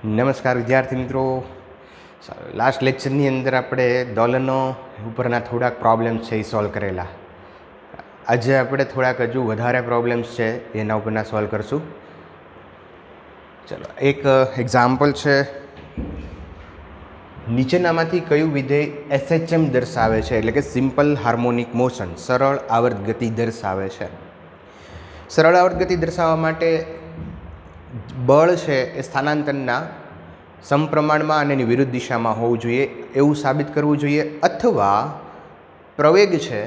નમસ્કાર વિદ્યાર્થી મિત્રો. લાસ્ટ લેક્ચરની અંદર આપણે દોલનો ઉપરના થોડાક પ્રોબ્લેમ્સ છે એ સોલ્વ કરેલા. આજે આપણે થોડાક હજુ વધારે પ્રોબ્લેમ્સ છે એના ઉપરના સોલ્વ કરશું. ચલો, એક એક્ઝામ્પલ છે. નીચેનામાંથી કયું વિધેય SHM દર્શાવે છે, એટલે કે સિમ્પલ હાર્મોનિક મોશન, સરળ આવર્ત ગતિ દર્શાવે છે. સરળ આવર્ત ગતિ દર્શાવવા માટે બળ છે એ સ્થાનાંતરના સમપ્રમાણમાં અને એની વિરુદ્ધ દિશામાં હોવું જોઈએ એવું સાબિત કરવું જોઈએ, અથવા પ્રવેગ છે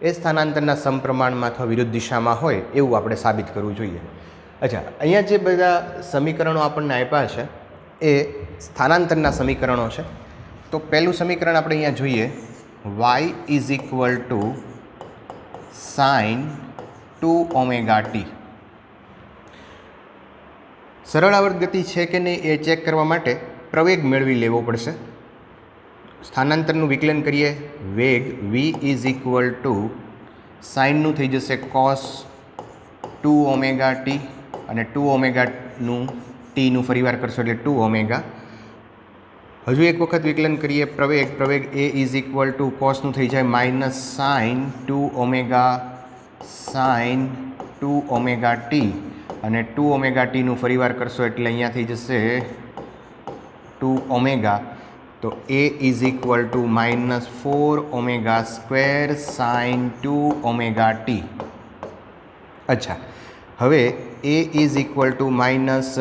એ સ્થાનાંતરના સમપ્રમાણમાં અથવા વિરુદ્ધ દિશામાં હોય એવું આપણે સાબિત કરવું જોઈએ. અચ્છા, અહીંયા જે બધા સમીકરણો આપણને આપ્યા છે એ સ્થાનાંતરના સમીકરણો છે. તો પહેલું સમીકરણ આપણે અહીંયા જોઈએ, y is equal to sine 2ωt. સરળ આવર્ત ગતિ છે કે નહીં એ ચેક કરવા માટે પ્રવેગ મેળવી લેવો પડશે. સ્થાનાંતરનું વિકલન કરીએ, વેગ v ઇઝ ઇક્વલ ટુ સાઇનનું થઈ જશે કોસ 2ωt, અને 2ωનું ટીનું ફરીવાર કરશો એટલે 2ω. હજુ એક વખત વિકલન કરીએ, પ્રવેગ a ઇઝ ઇક્વલ ટુ કોસનું થઈ જાય માઇનસ સાઇન 2ω સાઇન 2ωt, અને 2ωtનું ફરીવાર કરશો એટલે અહીંયા થઈ જશે 2ω. તો a is equal to minus 4ω² sine 2ωt. અચ્છા, હવે a is equal to minus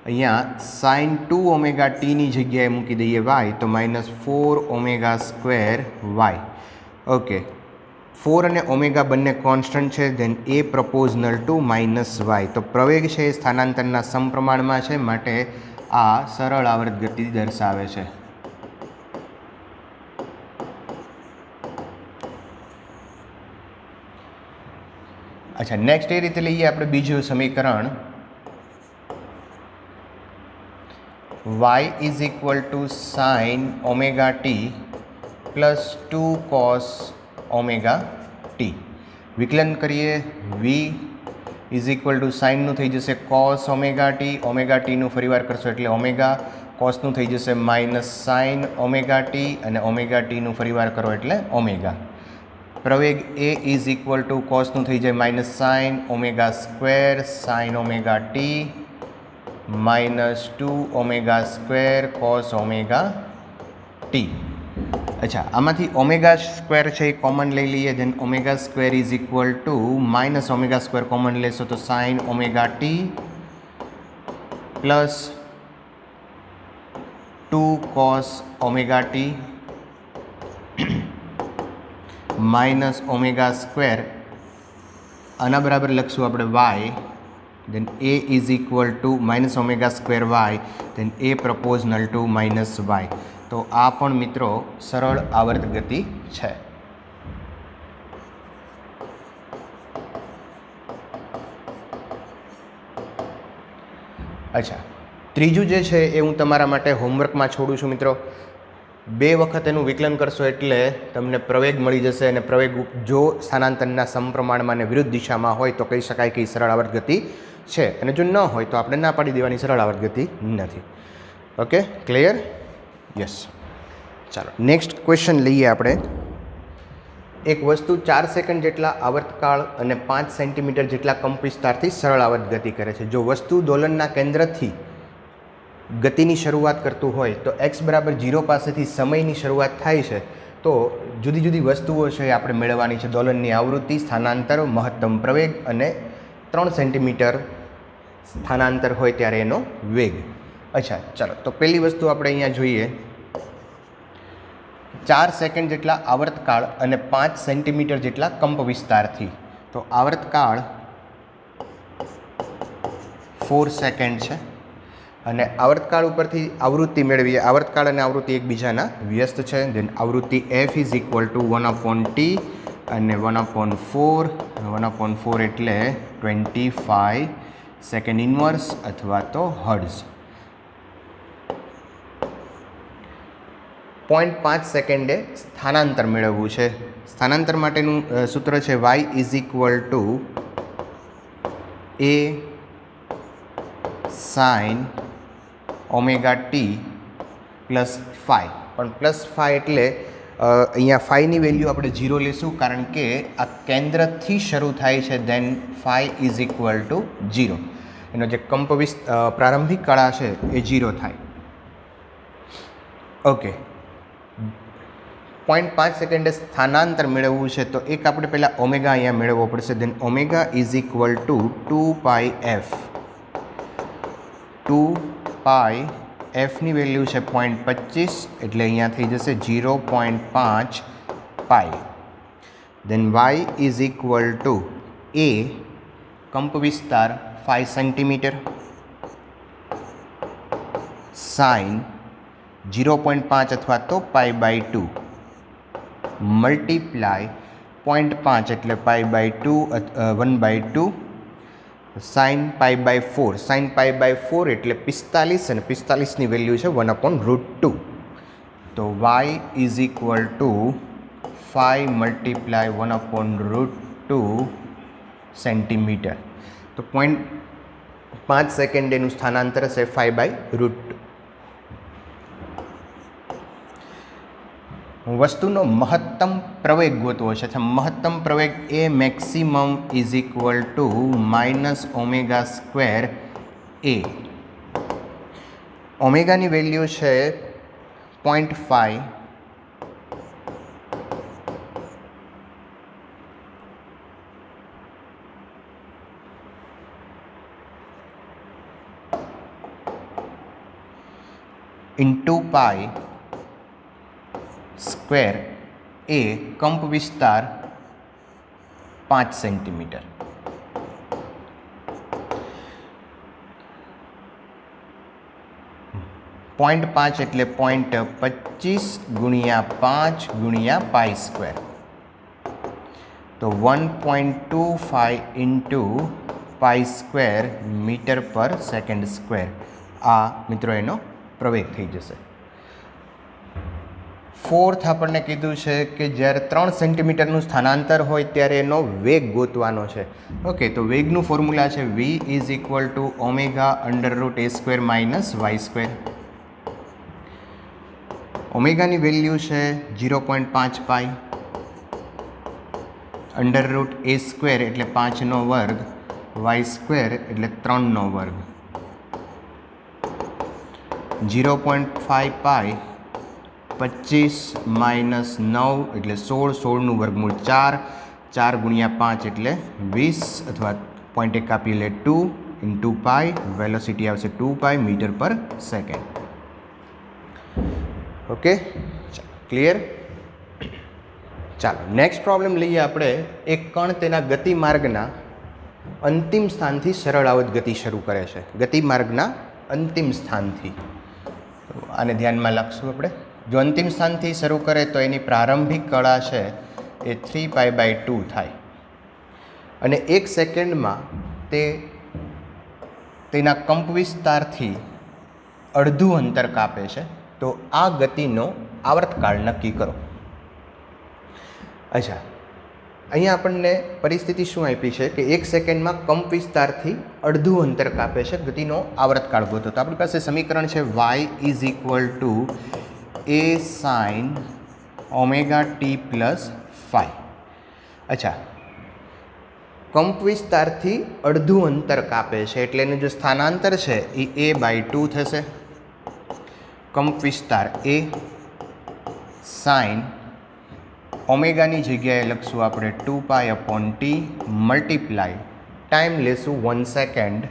અહીંયા સાઇન 2ωtની જગ્યાએ મૂકી દઈએ y, તો માઇનસ 4ω² y. ઓકે, 4 અને ઓમેગા બંને કોન્સ્ટન્ટ છે, then a proportional to minus y. તો પ્રવેગ છે એ સ્થાનાંતરના સમપ્રમાણમાં છે, માટે આ સરળ આવર્ત ગતિ દર્શાવે છે. અચ્છા, નેક્સ્ટ એ રીતે લઈએ આપણે બીજું સમીકરણ, y is equal to sine ωt plus 2 cos ωt. વિકલન કરીએ, v ઇઝ ઇક્વલ ટુ સાઇનનું થઈ જશે કોસ ωtનું ફરીવાર કરશો એટલે ઓમેગા, કોસનું થઈ જશે માઇનસ સાઇન ωt, અને ωtનું ફરીવાર કરો એટલે ઓમેગા. પ્રવેગ a ઇઝ ઇક્વલ ટુ કોસનું થઈ જાય minus sine ω² sine ωt minus 2ω² cos ωt. અચ્છા, આમાંથી ω² છે એ કોમન લઈ લઈએ, then ω² is equal to minus ω² common લેશો તો sign ωt plus 2 cos ωt minus ω². આના બરાબર લખશું આપણે y, then a is equal to minus ω² y, then a proportional to minus y. તો આ પણ મિત્રો સરળ આવર્ત ગતિ છે. અચ્છા, ત્રીજું જે છે એ હું તમારા માટે હોમવર્કમાં છોડું છું મિત્રો. 2 વખત એનું વિકલન કરશો એટલે તમને પ્રવેગ મળી જશે, અને પ્રવેગ જો સ્થાનાંતરના સમપ્રમાણમાં અને વિરુદ્ધ દિશામાં હોય તો કહી શકાય કે સરળ આવર્ત ગતિ છે, અને જો ન હોય તો આપણે ના પાડી દેવાની, સરળ આવર્ત ગતિ નથી. Okay, clear? યસ. ચાલો, નેક્સ્ટ ક્વેશ્ચન લઈએ આપણે. એક વસ્તુ 4 સેકન્ડ જેટલા આવર્તકાળ અને 5 સેન્ટીમીટર જેટલા કંપ વિસ્તારથી સરળ આવર્ત ગતિ કરે છે. જો વસ્તુ દોલનના કેન્દ્રથી ગતિની શરૂઆત કરતું હોય તો x બરાબર 0 પાસેથી સમયની શરૂઆત થાય છે, તો જુદી જુદી વસ્તુઓ છે એ આપણે મેળવવાની છે. દોલનની આવૃત્તિ, સ્થાનાંતર, મહત્તમ પ્રવેગ અને 3 સેન્ટીમીટર સ્થાનાંતર હોય ત્યારે એનો વેગ. અચ્છા, ચાલો, તો પહેલી વસ્તુ આપણે અહીંયા જોઈએ, 4 સેકન્ડ જેટલા આવર્તકાળ અને 5 સેન્ટીમીટર જેટલા કંપ વિસ્તારથી. તો આવર્તકાળ 4 સેકન્ડ છે, અને આવર્તકાળ ઉપરથી આવૃત્તિ મેળવીએ. આવર્તકાળ અને આવૃત્તિ એકબીજાના વ્યસ્ત છે, ધેન આવૃત્તિ f is equal two 1/t અને 1/4. 1/4 એટલે 25 સેકન્ડ ઇન્વર્સ અથવા તો હર્ટ્ઝ. 0.5 સેકન્ડે સ્થાનાંતર મેળવવું છે. સ્થાનાંતર માટેનું સૂત્ર છે y is equal to a sine omega t plus phi. પણ પ્લસ ફાઈ એટલે અહીંયા ફાઈની વેલ્યુ આપણે 0 લેશું કારણ કે આ કેન્દ્રથી શરૂ થાય છે, દેન ફાઈ ઇઝ ઇક્વલ ટુ 0. એનો જે પ્રારંભિક કળા છે એ 0 થાય. ઓકે, 0.5 સેકન્ડે સ્થાનાંતર મેળવવું છે તો એક આપણે પહેલાં ઓમેગા અહીંયા મેળવવો પડશે. Then omega is equal to 2 πf. 2 pi એફની વેલ્યુ છે 0.25 એટલે અહીંયા થઈ જશે 0.5 pi. Then Y is equal to A કંપ વિસ્તાર 5 સેન્ટીમીટર સાઇન 0.5 અથવા તો π/2 મલ્ટીપ્લાય 0.5 એટલે π/2 1/2 સાઇન π/4. સાઇન π/4 એટલે 45 અને 45ની વેલ્યુ છે 1/√2. તો y is equal two 5 multiply 1/√2 centimetre. તો 0.5 સેકન્ડ એનું સ્થાનાંતર છે 5/√2. વસ્તુનો મહત્તમ પ્રવેગ ગોતવો છે. મહત્તમ પ્રવેગ A maximum is equal to minus omega square A. ઓમેગાની વેલ્યુ છે 0.5 ઇન્ટુ પાઈ સ્ક્વેર એ કંપ વિસ્તાર 5 સેન્ટીમીટર. પોઈન્ટ 5 એટલે 0.25 ગુણ્યા 5 ગુણ્યા પાઈ સ્ક્વેર. તો 1.25 ઇન્ટુ પાઈ સ્ક્વેર મીટર પર સેકન્ડ સ્ક્વેર. આ મિત્રો એનો પ્રવેગ થઈ જશે. ફોર્થ આપણને કીધું છે કે જ્યારે 3 સેન્ટીમીટરનું સ્થાનાંતર હોય ત્યારે એનો વેગ ગોતવાનો છે. ઓકે, તો વેગનું ફોર્મ્યુલા છે v is equal to omega √a² minus y². ઓમેગાની વેલ્યુ છે 0.5 પાઈ, √a² એટલે 5નો વર્ગ, y² એટલે 3નો વર્ગ. 0.5 પાઈ 25 માઇનસ 9 એટલે 16, 16નું વર્ગમૂળ 4, 4 ગુણ્યા 5 એટલે 20 અથવા 0.1 આપી એટલે 2 ઇન્ટુ પાઈ. વેલોસિટી આવશે 2 પાઈ મીટર પર સેકન્ડ. Okay, clear? ચાલો નેક્સ્ટ પ્રોબ્લેમ લઈએ આપણે. એક કણ તેના ગતિમાર્ગના અંતિમ સ્થાનથી સરળ આવત ગતિ શરૂ કરે છે. ગતિમાર્ગના અંતિમ સ્થાનથી આને ધ્યાનમાં રાખશું આપણે. જો અંતિમ સ્થાનથી શરૂ કરે તો એની પ્રારંભિક કળા છે એ 3π/2 થાય અને 1 સેકન્ડમાં તે તેના કંપ વિસ્તારથી અડધું અંતર કાપે છે. તો આ ગતિનો આવર્તકાળ નક્કી કરો. અચ્છા, અહીંયા આપણને પરિસ્થિતિ શું આપી છે કે 1 સેકન્ડમાં કંપ વિસ્તારથી અડધું અંતર કાપે છે. ગતિનો આવર્તકાળ ગોતો. તો આપણી પાસે સમીકરણ છે y is equal to a sin omega t plus phi. અચ્છા, કંપ વિસ્તારથી અડધું અંતર કાપે છે એટલે એનું જે સ્થાનાંતર છે એ a/2 થશે. કંપ વિસ્તાર a સાઇન ઓમેગાની જગ્યાએ લખશું આપણે 2π/t મલ્ટીપ્લાય ટાઈમ લેશું 1 સેકન્ડ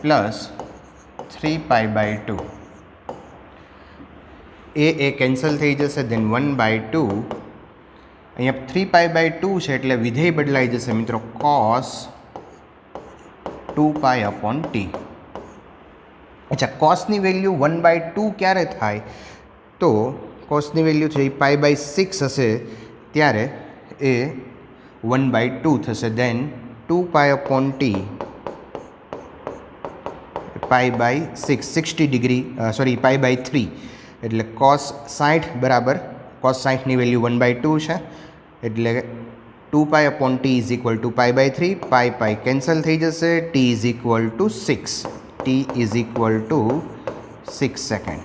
પ્લસ 3π/2. એ કેન્સલ થઈ જશે. દેન 1/2. અહીંયા 3π/2 છે એટલે વિધેય બદલાઈ જશે મિત્રો, cos 2π/t. અચ્છા, કોસની વેલ્યુ 1/2 ક્યારે થાય? તો કોસની વેલ્યુ છે એ π/6 હશે ત્યારે એ 1/2 થશે. દેન 2π/t π/6 60 ડિગ્રી π/3 એટલે cos 60 બરાબર cos 60ની વેલ્યુ 1/2 છે એટલે 2π/t is equal to π/3. Pi cancel થઈ જશે. t is equal to 6. t is equal to 6 second.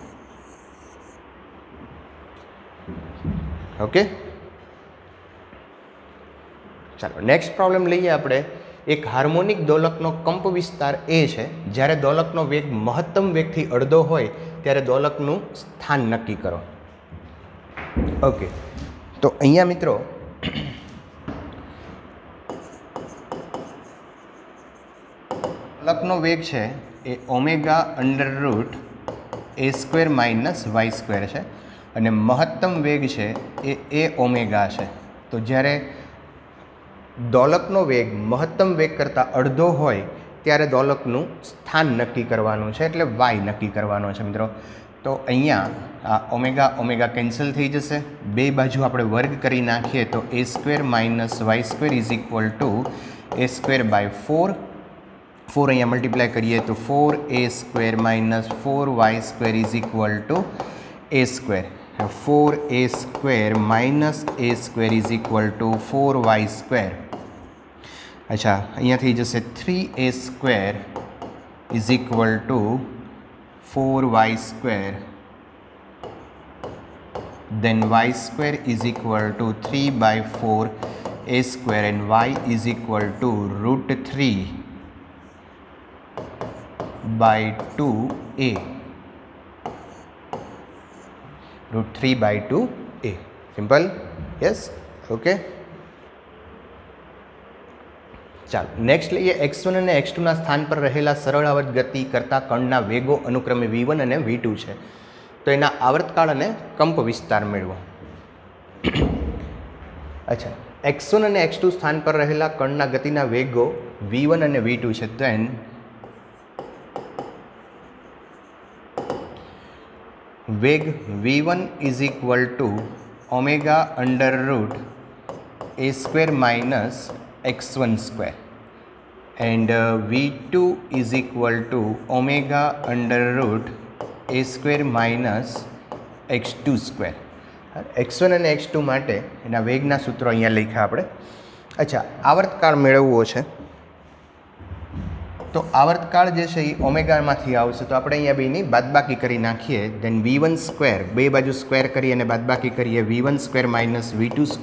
Okay, ચાલો નેક્સ્ટ પ્રોબ્લેમ લઈએ આપણે. એક હાર્મોનિક દોલકનો કંપ વિસ્તાર એ છે. જ્યારે દોલકનો વેગ મહત્તમ વેગથી અડધો હોય ત્યારે દોલકનું સ્થાન નક્કી કરો. ઓકે, તો અહીંયા મિત્રો દોલકનો વેગ છે એ ઓમેગા √a² - y² છે અને મહત્તમ વેગ છે એ ઓમેગા છે. તો જ્યારે દોલકનો વેગ મહત્તમ વેગ કરતાં અડધો હોય ત્યારે દોલકનું સ્થાન નક્કી કરવાનું છે, એટલે વાય નક્કી કરવાનો છે મિત્રો. તો અહીંયા આ ઓમેગા ઓમેગા કેન્સલ થઈ જશે, બે બાજુ આપણે વર્ગ કરી નાખીએ તો a² - y² = a²/4. 4 અહીંયા મલ્ટીપ્લાય કરીએ તો 4a² - 4y² = a². 4a² - a² = 4y². અચ્છા, અહીંયા થઈ જશે 3a² = 4y². then y² = 3/4 a² and y = √3/2a. √3/2a. Simple? Yes. Okay, ચાલો નેક્સ્ટ લઈએ. x1 અને x2 ના સ્થાન પર રહેલા સરળ આવર્ત ગતિ કરતા કણના વેગો અનુક્રમે v1 અને v2 છે. તો એના આવર્તકાળ અને કંપ વિસ્તાર મેળવો. અચ્છા, x1 અને x2 સ્થાન પર રહેલા કણના ગતિના વેગો v1 અને v2 છે. then વેગ v1 = omega √a² - x1² and v2 = omega √a² - x2². x1 અને x2 માટે એના વેગના સૂત્રો અહીંયા લખ્યા આપણે. અચ્છા, આવર્તકાળ મેળવવો છે. તો આવર્તકાળ જે છે એ ઓમેગામાંથી આવશે. તો આપણે અહીંયા બેની બાદબાકી કરી નાખીએ. then v1², બે બાજુ સ્ક્વેર કરી અને બાદબાકી કરીએ. v1² - v2²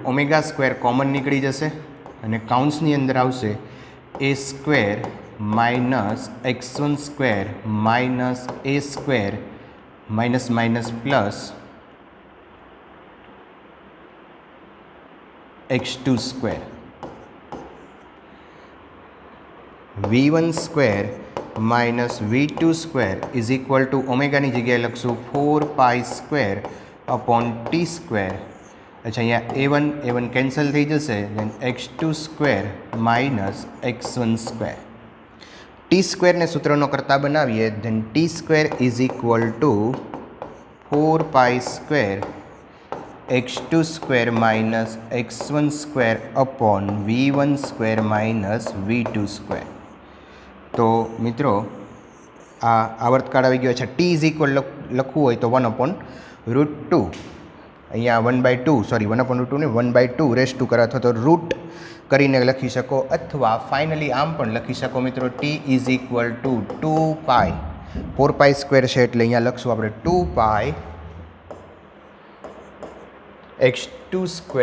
= ઓમેગા² કોમન નીકળી જશે અને કાઉન્સની અંદર આવશે a² - x1² - a² minus minus plus x2². v1² - v2² = ઓમેગાની જગ્યાએ લખશું 4π² / t². અચ્છા, અહીંયા a1 કેન્સલ થઈ જશે. then x2² - x1². t² ને સૂત્રનો કરતા બનાવીએ. then t² = 4π² x2² - x1² / v1² - v2². તો મિત્રો આ આવર્તકાળ આવી ગયો છે. t લખવું હોય તો 1/√2. અહીંયા 1/2 ને 1/2 રેઝ ટુ કર અથવા તો રૂટ કરીને લખી શકો, અથવા ફાઇનલી આમ પણ લખી શકો મિત્રો. t = 2π. 4π² છે એટલે અહીંયા લખશું આપણે 2π x2²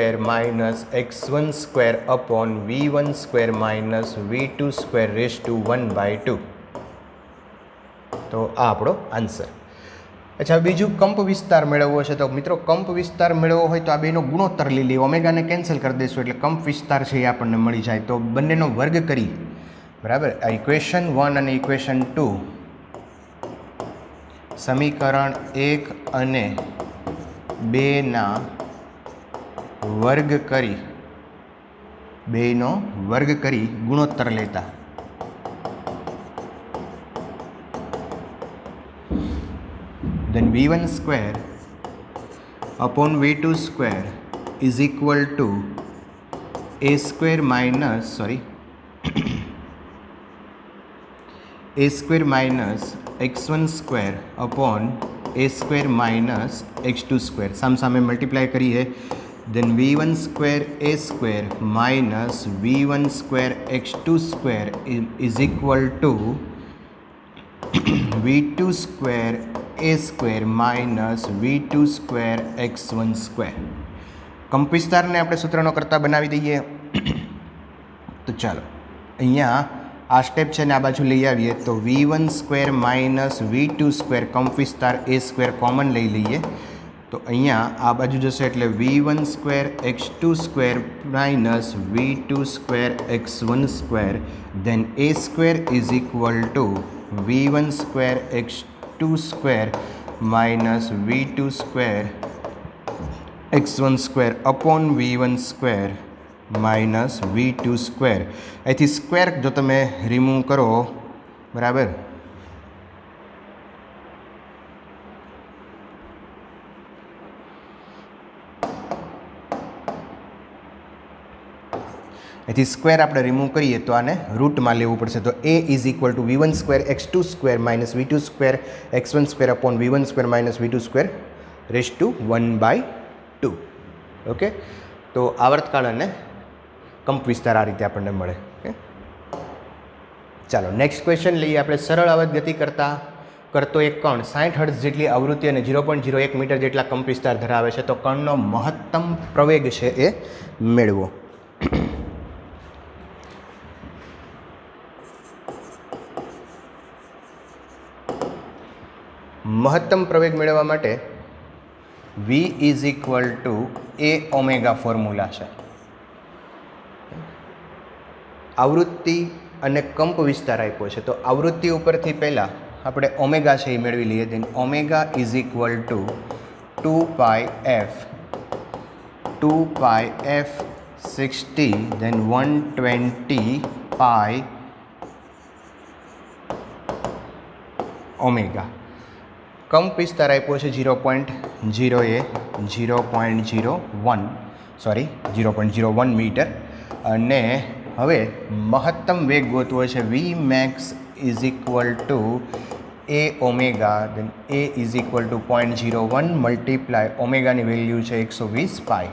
- x1² / v1² - v2² rays to 1/2. તો આ આપણો આન્સર. અચ્છા, બીજું કંપ વિસ્તાર મેળવવો છે. તો મિત્રો કંપ વિસ્તાર મેળવવો હોય તો આ બેનો ગુણોત્તર લઈ લઈએ. ઓમેગાને કેન્સલ કરી દઈશું એટલે કંપ વિસ્તાર છે એ આપણને મળી જાય. તો બંનેનો વર્ગ કરી, બરાબર, આ ઇક્વેશન 1 અને ઇક્વેશન 2, સમીકરણ 1 અને 2ના વર્ગ કરી, બેનો વર્ગ કરી ગુણોત્તર લેતા. then v1² / v2² is equal to a² - x1² / a² - x2². સામસામે મલ્ટીપ્લાય કરીએ. then v1² a² - v1² x2² is equal to v2 square a square minus v2 square x1 square. કંપ વિસ્તારને આપણે સૂત્રનો કરતા બનાવી દઈએ. તો ચાલો અહીંયા આ સ્ટેપ છે ને આ બાજુ લઈ આવીએ તો v1 square minus v2 square કંપ વિસ્તાર a સ્ક્વેર કોમન લઈ લઈએ. તો અહીંયા આ બાજુ જશે એટલે v1 square x2 square minus v2 square x1 square then a square is equal to v1 square x2 square minus v2 square x1 square upon v1 square minus v2 square. અહીંથી square જો તમે remove કરો બરાબર અહીંથી square આપણે remove કરીએ તો આને રૂટમાં લેવું પડશે. તો a is equal to v1 square x2 square minus v2 square x1 square upon v1 square minus v2 square raise to 1/2. Okay, તો આવર્તકાળ અને કંપ વિસ્તાર આ રીતે આપણને મળે. ઓકે, ચાલો નેક્સ્ટ ક્વેશ્ચન લઈએ આપણે. સરળ આવર્ત ગતિ કરતો એક કણ 60 હર્ટ્ઝ જેટલી આવૃત્તિ અને 0.01 મીટર જેટલા કંપ વિસ્તાર ધરાવે છે. તો કણનો મહત્તમ પ્રવેગ છે એ મેળવો. મહત્તમ પ્રવેગ મેળવવા માટે v is equal to a omega formula છે. આવૃત્તિ અને કંપ વિસ્તાર આપ્યો છે. તો આવૃત્તિ ઉપરથી પહેલાં આપણે ઓમેગા છે એ મેળવી લઈએ. Then omega is equal to 2πf 60 then 120 pi omega. કંપ વિસ્તાર આપ્યો છે 0.01 મીટર. અને હવે મહત્તમ વેગ ગોતવો છે. v max is equal to a omega then a is equal to 0.01 multiply ઓમેગાની વેલ્યુ છે 120 પાઈ.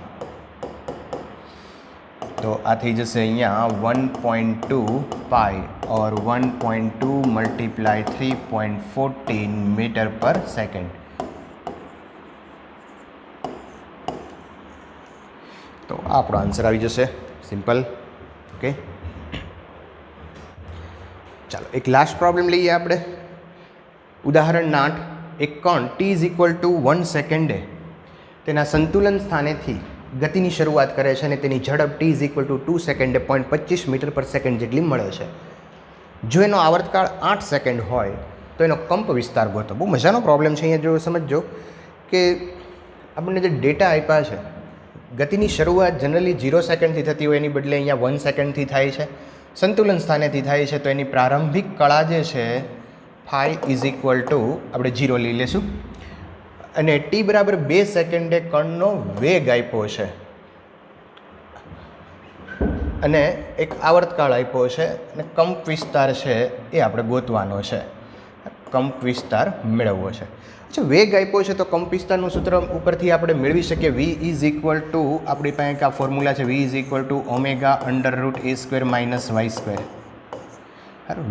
તો આ થઈ જશે અહીંયા 1.2 પાઈ ઓર 1.2 મલ્ટીપ્લાય 3.14 મીટર પર સેકન્ડ. તો આપણો આન્સર આવી જશે સિમ્પલ. ઓકે, ચાલો એક લાસ્ટ પ્રોબ્લેમ લઈએ આપણે. ઉદાહરણ 8. એક કણ t ઇઝ ઇક્વલ ટુ 1 સેકન્ડે તેના સંતુલન સ્થાનેથી ગતિની શરૂઆત કરે છે અને તેની ઝડપ t ઇઝ ઇક્વલ ટુ 2 સેકન્ડે 0.25 મીટર પર સેકન્ડ જેટલી મળે છે. જો એનો આવર્તકાળ 8 સેકન્ડ હોય તો એનો કંપ વિસ્તાર ગોતો. બહુ મજાનો પ્રોબ્લેમ છે. અહીંયા જો સમજજો કે આપણને જે ડેટા આપ્યા છે, ગતિની શરૂઆત જનરલી 0 સેકન્ડથી થતી હોય એની બદલે અહીંયા 1 સેકન્ડથી થાય છે, સંતુલન સ્થાનેથી થાય છે. તો એની પ્રારંભિક કળા જે છે ફાઈ ઇઝ ઇક્વલ ટુ આપણે 0 લઈ લેશું. અને t બરાબર 2 સેકન્ડે કણનો વેગ આપ્યો છે અને એક આવર્તકાળ આપ્યો છે અને કંપ વિસ્તાર છે એ આપણે ગોતવાનો છે. કંપ વિસ્તાર મેળવવો છે. અચ્છા, વેગ આપ્યો છે તો કંપ વિસ્તારનું સૂત્ર ઉપરથી આપણે મેળવી શકીએ. v ઇઝ ઇક્વલ ટુ આપણી પાસે એક આ ફોર્મ્યુલા છે. v is equal to omega under root a square minus y square.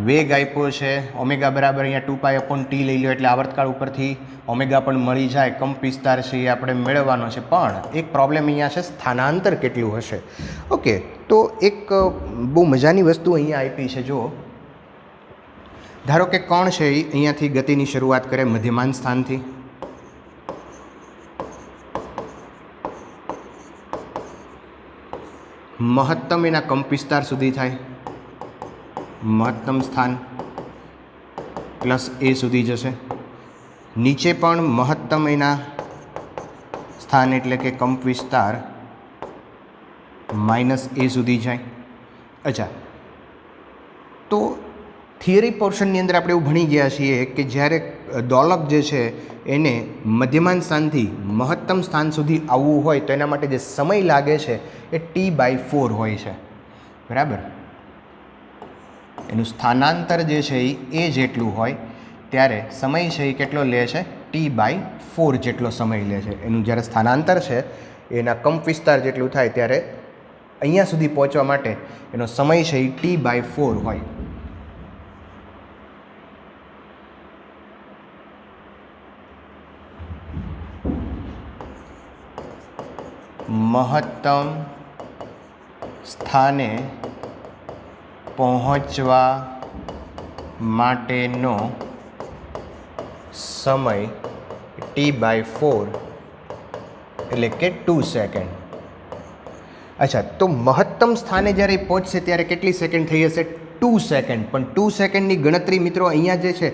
વેગ આપ્યો છે ઓમેગા બરાબર અહીંયા 2π અપોન t લઈ લો એટલે આવર્તકાળ ઉપરથી ઓમેગા પણ મળી જાય. કંપ વિસ્તાર છે એ આપણે મેળવવાનો છે. પણ એક પ્રોબ્લેમ અહીંયા છે, સ્થાનાંતર કેટલું હશે. ઓકે, તો એક બહુ મજાની વસ્તુ અહીંયા આપી છે. જો ધારો કે કણ છે એ અહીંયાથી ગતિની શરૂઆત કરે મધ્યમાન સ્થાનથી. મહત્તમ એના કંપ વિસ્તાર સુધી થાય. મહત્તમ સ્થાન પ્લસ એ સુધી જશે. નીચે પણ મહત્તમ એના સ્થાન એટલે કે કંપ વિસ્તાર માઇનસ એ સુધી જાય. અચ્છા, તો થિયરી પોર્શનની અંદર આપણે એવું ભણી ગયા છીએ કે જ્યારે દોલક જે છે એને મધ્યમાન સ્થાનથી મહત્તમ સ્થાન સુધી આવવું હોય તો એના માટે જે સમય લાગે છે એ t/4 હોય છે. બરાબર, એનું સ્થાનાંતર જે છે એ જેટલું હોય ત્યારે સમય છે એ કેટલો લે છે? t/4 જેટલો સમય લે છે. એનું જ્યારે સ્થાનાંતર છે એના કંપ વિસ્તાર જેટલું થાય ત્યારે અહીંયા સુધી પહોંચવા માટે એનો સમય છે એ t/4 હોય. મહત્તમ સ્થાને પહોંચવા માટેનો સમય T/4 એટલે કે 2 સેકન્ડ. અચ્છા, તો મહત્તમ સ્થાને જ્યારે પહોંચશે ત્યારે કેટલી સેકન્ડ થઈ હશે? 2 સેકન્ડ. પણ 2 સેકન્ડની ગણતરી મિત્રો અહીંયા જે છે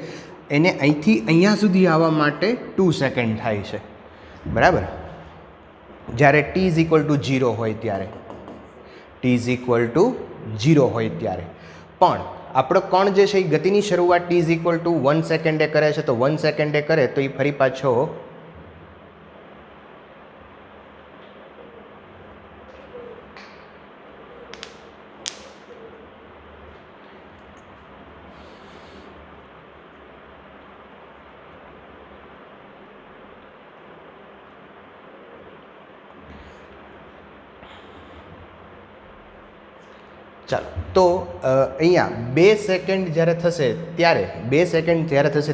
એને અહીંથી અહીંયા સુધી આવવા માટે 2 સેકન્ડ થાય છે, બરાબર? જ્યારે t=0 હોય ત્યારે, t=0 હોય ત્યારે. પણ આપણો કણ જે છે એ ગતિની શરૂઆત t=1 સેકન્ડે કરે છે, તો 1 સેકન્ડે કરે તો એ ફરી પાછો ચાલો, તો અહીંયા 2 સેકન્ડ જ્યારે થશે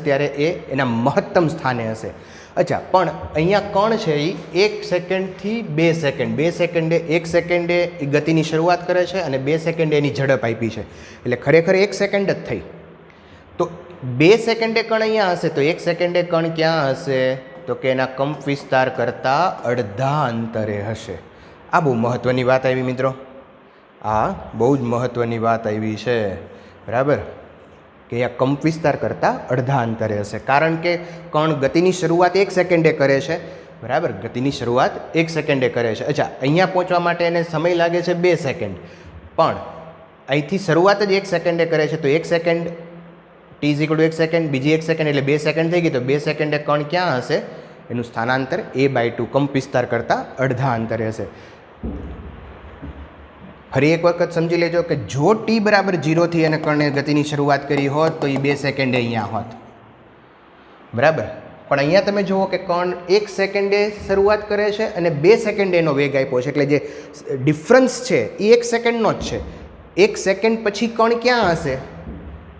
ત્યારે એ એના મહત્તમ સ્થાને હશે. અચ્છા, પણ અહીંયા કણ છે એ 1 સેકન્ડથી 2 સેકન્ડ, 2 સેકન્ડે 1 સેકન્ડે એ ગતિની શરૂઆત કરે છે અને 2 સેકન્ડે એની ઝડપ આપી છે, એટલે ખરેખર 1 સેકન્ડ જ થઈ. તો 2 સેકન્ડે કણ અહીંયા હશે, તો 1 સેકન્ડે કણ ક્યાં હશે? તો કે એના કંપ વિસ્તાર કરતાં અડધા અંતરે હશે. આ બહુ મહત્ત્વની વાત આવી મિત્રો, આ બહુ જ મહત્ત્વની વાત આવી છે, બરાબર? કે અહીંયા કંપ વિસ્તાર કરતાં અડધા અંતરે હશે, કારણ કે કણ ગતિની શરૂઆત 1 સેકન્ડે કરે છે, બરાબર? ગતિની શરૂઆત 1 સેકન્ડે કરે છે. અચ્છા, અહીંયા પહોંચવા માટે એને સમય લાગે છે 2 સેકન્ડ, પણ અહીંથી શરૂઆત જ 1 સેકન્ડે કરે છે, તો 1 સેકન્ડ t=1 સેકન્ડ, બીજી 1 સેકન્ડ એટલે 2 સેકન્ડ થઈ ગઈ. તો 2 સેકન્ડે કણ ક્યાં હશે? એનું સ્થાનાંતર a/2 કંપ વિસ્તાર કરતાં અડધા અંતરે હશે. ફરી એક વખત સમજી લેજો કે જો t=0 થી અને કણે ગતિની શરૂઆત કરી હોત તો એ 2 સેકન્ડે અહીંયા હોત, બરાબર? પણ અહીંયા તમે જુઓ કે કણ 1 સેકન્ડે શરૂઆત કરે છે અને 2 સેકન્ડે એનો વેગ આપ્યો છે, એટલે જે ડિફરન્સ છે એ 1 સેકન્ડનો જ છે. 1 સેકન્ડ પછી કણ ક્યાં હશે?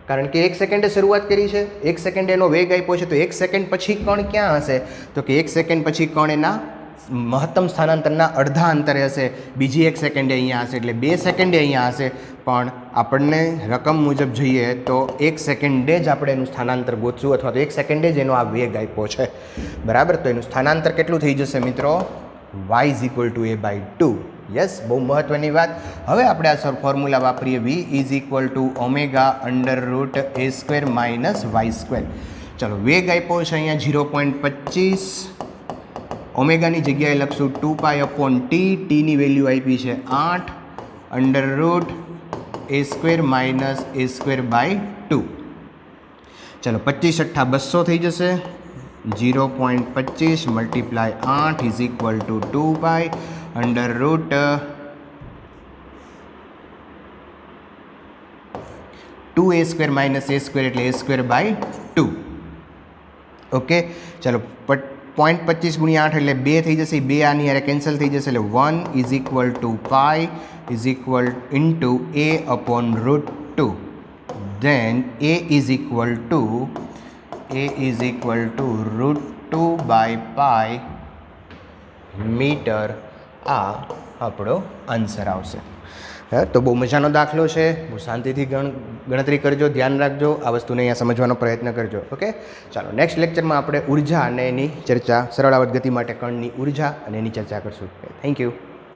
કારણ કે 1 સેકન્ડે શરૂઆત કરી છે, 1 સેકન્ડે એનો વેગ આપ્યો છે, તો 1 સેકન્ડ પછી કણ ક્યાં હશે? તો કે 1 સેકન્ડ પછી કણ એના મહત્તમ સ્થાનાંતરના અડધા અંતરે હશે, બીજી 1 સેકન્ડે અહીંયા હશે, એટલે 2 સેકન્ડે અહીંયા હશે. પણ આપણને રકમ મુજબ જોઈએ તો 1 સેકન્ડે જ આપણે એનું સ્થાનાંતર ગોતશું, અથવા તો 1 સેકન્ડે જ એનો આ વેગ આપ્યો છે, બરાબર? તો એનું સ્થાનાંતર કેટલું થઈ જશે મિત્રો? y=a/2. યસ, બહુ મહત્ત્વની વાત. હવે આપણે આ ફોર્મ્યુલા વાપરીએ, v=ω√a² - y². ચલો, વેગ આપ્યો છે અહીંયા 0.25, ઓમેગાની જગ્યાએ લખશું 2π/t, ટીની વેલ્યુ આપી છે 8, √a² - a²/2. ચલો, 25 × 200 થઈ જશે. 0.25 × 8 = 2π √2a² - a² એટલે a²/2. ઓકે, ચલો, 0.25 × 8 એટલે 2 થઈ જશે, 2 આની હારે કેન્સલ થઈ જશે, એટલે 1 = π = a/√2. Then a = √2/π metre. આ આપણો આન્સર આવશે. તો બહુ મજાનો દાખલો છે, બહુ શાંતિથી ગણતરી કરજો, ધ્યાન રાખજો, આ વસ્તુને અહીંયા સમજવાનો પ્રયત્ન કરજો. ઓકે, ચાલો, નેક્સ્ટ લેક્ચરમાં આપણે ઉર્જા અને એની ચર્ચા, સરળ આવર્ત ગતિ માટે કણની ઉર્જા અને એની ચર્ચા કરશું. Thank you.